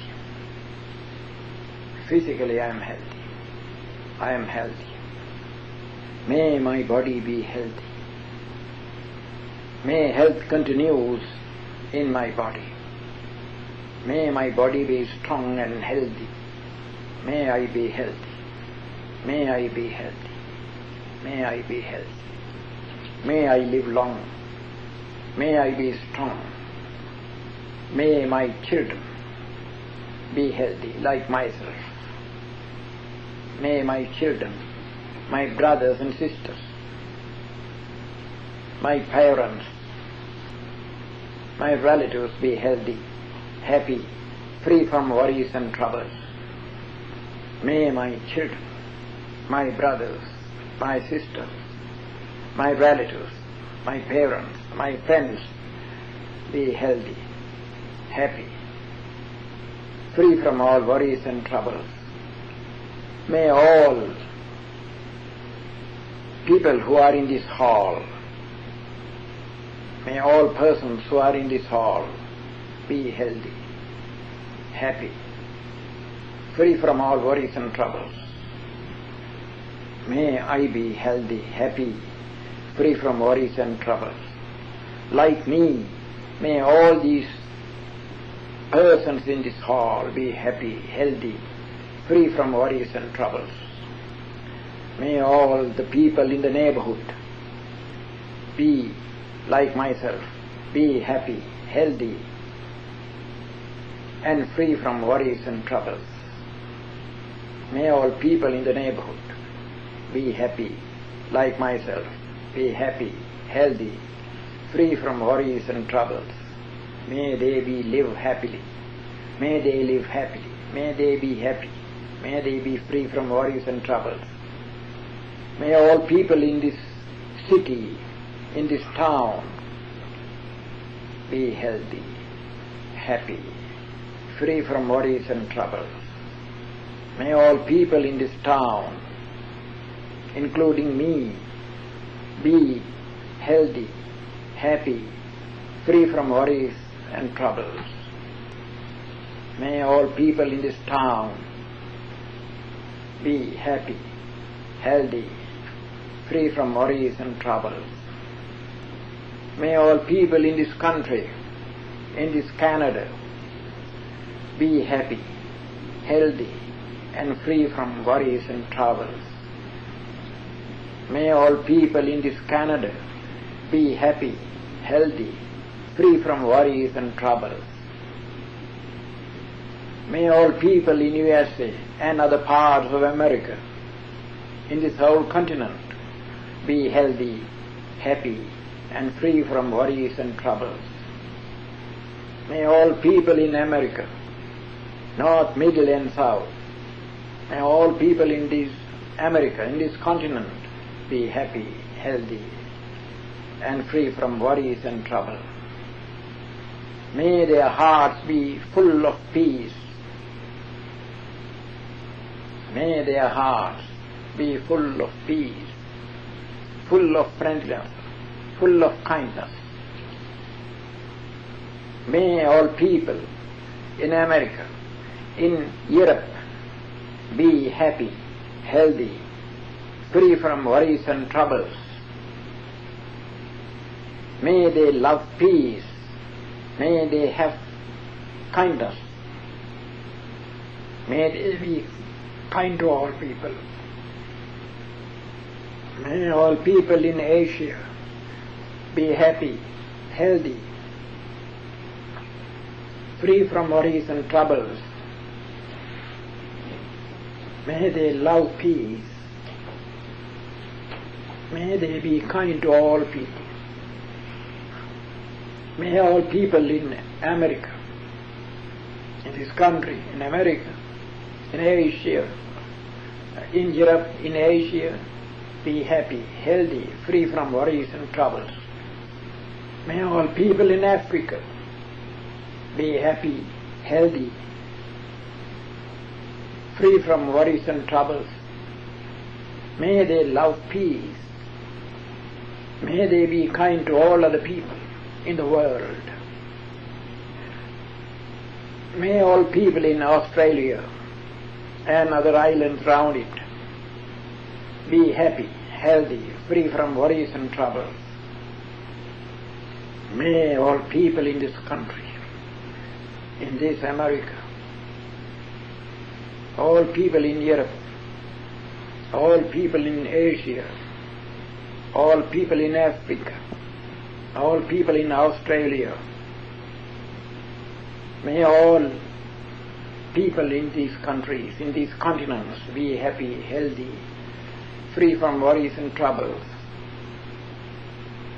Physically I am healthy. I am healthy. May my body be healthy. May health continues in my body. May my body be strong and healthy. May I be healthy. May I be healthy. May I be healthy. May I live long. May I be strong. May my children be healthy like myself. May my children, my brothers and sisters, my parents, my relatives be healthy, happy, free from worries and troubles. May my children, my brothers, my sisters, my relatives, my parents, my friends be healthy, happy, free from all worries and troubles. May all people who are in this hall, may all persons who are in this hall be healthy, happy, free from all worries and troubles. May I be healthy, happy, free from worries and troubles. Like me, may all these persons in this hall be happy, healthy, free from worries and troubles. May all the people in the neighborhood be like myself, be happy, healthy, and free from worries and troubles. May all people in the neighborhood be happy, like myself, be happy, healthy, free from worries and troubles. May they live happily. May they live happily. May they be happy. May they be free from worries and troubles. May all people in this city, in this town, be healthy, happy, free from worries and troubles. May all people in this town, including me, be healthy, happy, free from worries and troubles. May all people in this town be happy, healthy, free from worries and troubles. May all people in this country, in this Canada, be happy, healthy, and free from worries and troubles. May all people in this Canada be happy, healthy, free from worries and troubles. May all people in USA and other parts of America, in this whole continent, be healthy, happy, and free from worries and troubles. May all people in America, North, Middle and South, may all people in this America, in this continent, be happy, healthy, and free from worries and trouble. May their hearts be full of peace. May their hearts be full of peace, full of friendliness, full of kindness. May all people in America, in Europe, be happy, healthy, free from worries and troubles. May they love peace. May they have kindness. May they be kind to all people. May all people in Asia be happy, healthy, free from worries and troubles. May they love peace. May they be kind to all people. May all people in America, in this country, in America, in Asia, in Europe, in Asia, be happy, healthy, free from worries and troubles. May all people in Africa be happy, healthy, free from worries and troubles. May they love peace. May they be kind to all other people in the world. May all people in Australia and other islands round it be happy, healthy, free from worries and troubles. May all people in this country, in this America, all people in Europe, all people in Asia, all people in Africa, all people in Australia, may all people in these countries, in these continents, be happy, healthy, free from worries and troubles.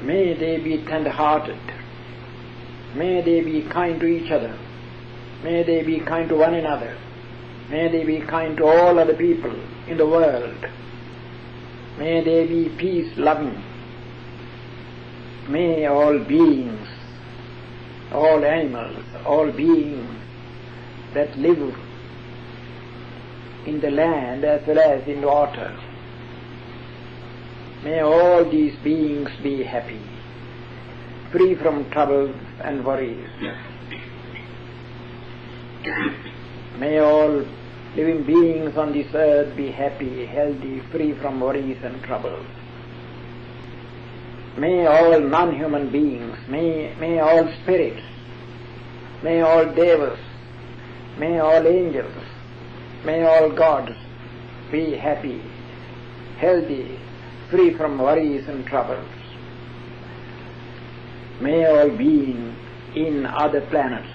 May they be tender-hearted. May they be kind to each other. May they be kind to one another. May they be kind to all other people in the world. May they be peace-loving. May all beings, all animals, all beings that live in the land as well as in water, may all these beings be happy, free from troubles and worries. May all living beings on this earth be happy, healthy, free from worries and troubles. May all non-human beings, may all spirits, may all devas, may all angels, may all gods be happy, healthy, free from worries and troubles. May all beings in other planets,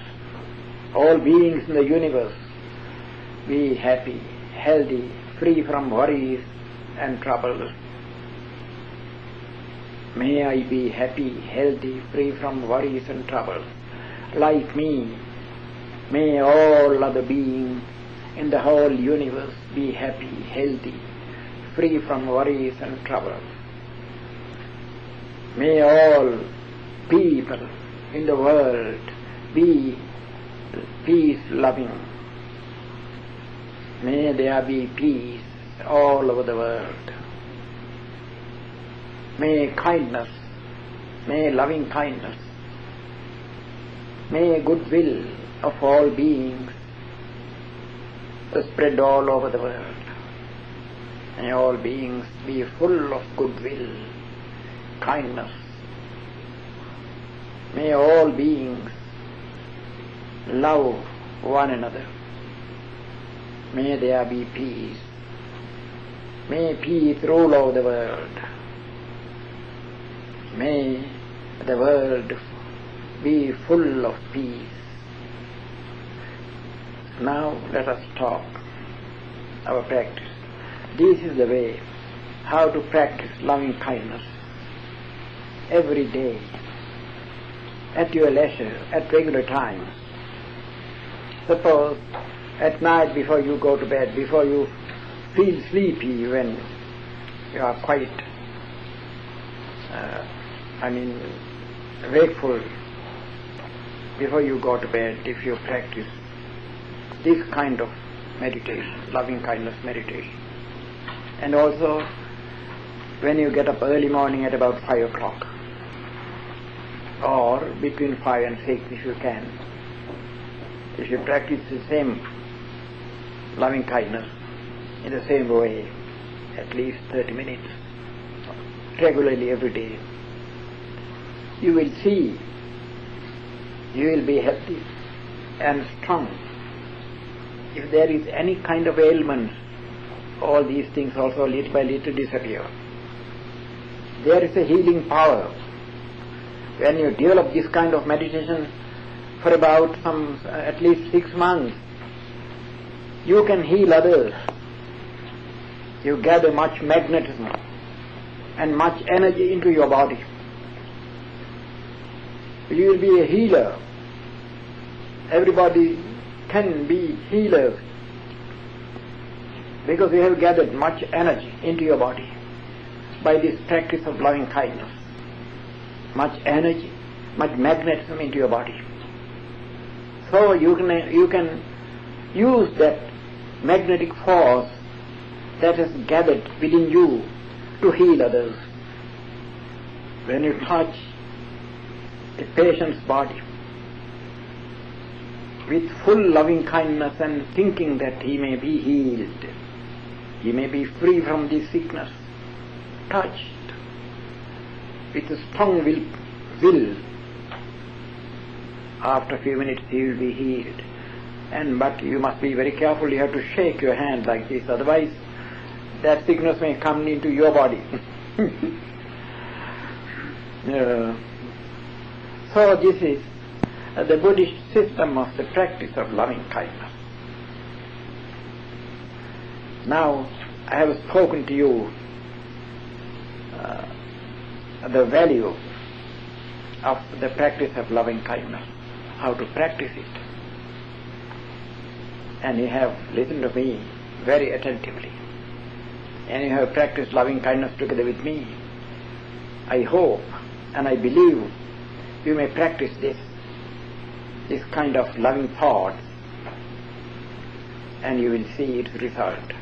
all beings in the universe be happy, healthy, free from worries and troubles. May I be happy, healthy, free from worries and troubles. Like me, may all other beings in the whole universe be happy, healthy, free from worries and troubles. May all people in the world be peace-loving. May there be peace all over the world. May kindness, may loving kindness, may goodwill of all beings spread all over the world. May all beings be full of goodwill, kindness. May all beings love one another. May there be peace. May peace rule over the world. May the world be full of peace. Now let us talk our practice. This is the way how to practice loving kindness every day, at your leisure, at regular times. Suppose at night before you go to bed, before you feel sleepy, when you are quite wakeful, before you go to bed, if you practice this kind of meditation, loving kindness meditation. And also when you get up early morning at about 5 o'clock, or between 5 and 6 if you can, if you practice the same loving kindness in the same way, at least 30 minutes, regularly every day, you will see you will be healthy and strong. If there is any kind of ailment, all these things also little by little disappear. There is a healing power. When you develop this kind of meditation for about at least 6 months, you can heal others. You gather much magnetism and much energy into your body. You will be a healer. Everybody can be healers because you have gathered much energy into your body by this practice of loving kindness. Much energy, much magnetism into your body. So you can use that magnetic force that has gathered within you to heal others. When you touch a patient's body with full loving kindness and thinking that he may be healed, he may be free from this sickness, touched with a strong will, after a few minutes he will be healed. But you must be very careful. You have to shake your hand like this, otherwise that sickness may come into your body. So this is the Buddhist system of the practice of loving kindness. Now I have spoken to you the value of the practice of loving kindness, how to practice it. And you have listened to me very attentively, and you have practiced loving kindness together with me. I hope and I believe you may practice this kind of loving thought, and you will see its result.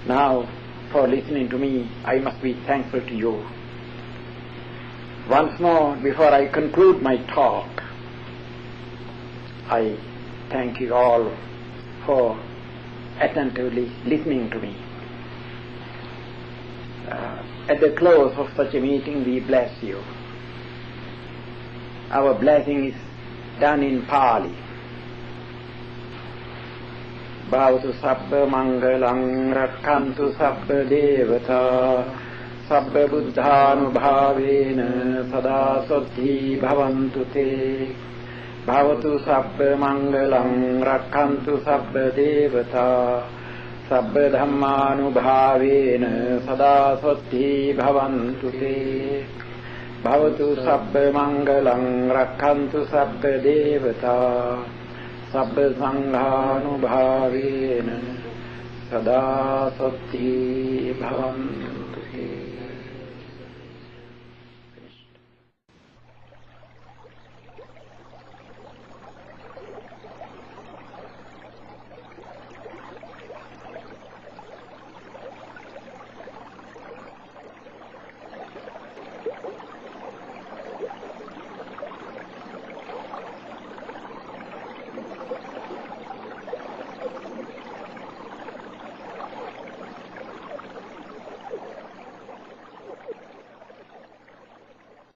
Now, for listening to me, I must be thankful to you. Once more, before I conclude my talk, I thank you all for attentively listening to me. At the close of such a meeting, we bless you. Our blessing is done in Pali. Bhavatu sabba mangalang rakkantu sabba devata sabba buddhanubhavena sada soddhi bhavantu te. Bhavatu sabba mangalang rakkantu sabba devata sabba dhammanubhavena sada soddhi bhavantu te. Bhavatu sabba mangalang rakkantu sabba devata sabba sanghanubhavena sada soddhi bhavantu te.